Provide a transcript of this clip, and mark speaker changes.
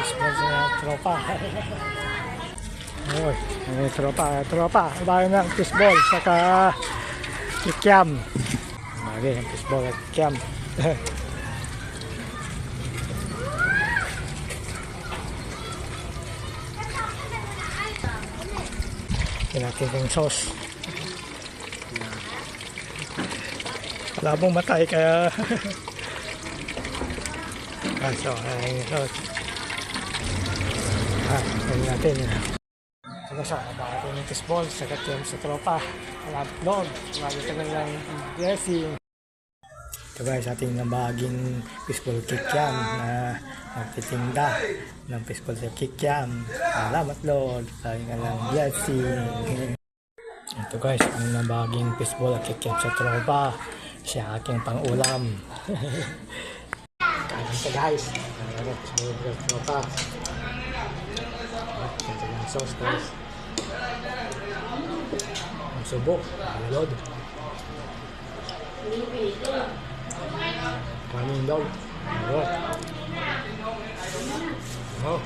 Speaker 1: fishball sa tropa. Uy, tropa. Bago ng fishball saka kikiam. Bagay ang fishball at kikiam. Natin yung sauce. Wala pong matay kaya so yung sauce. Ayun natin saka siya natin yung fishball sa katim sa tropa. Wala doon lagi ka lang dressing. Ito guys, ating nabaging fishball kikiam na nagtitinda ng fishball sa kikiam. Salamat Lord sa inyong blessing. Ito guys, ang nabaging fishball at kikiam sa tropa. Siya aking pang-ulam. Kain ka guys. Fishball sa tropa. Ito yung sauce guys. Ang subo. Lord. Kanin daw. Oh.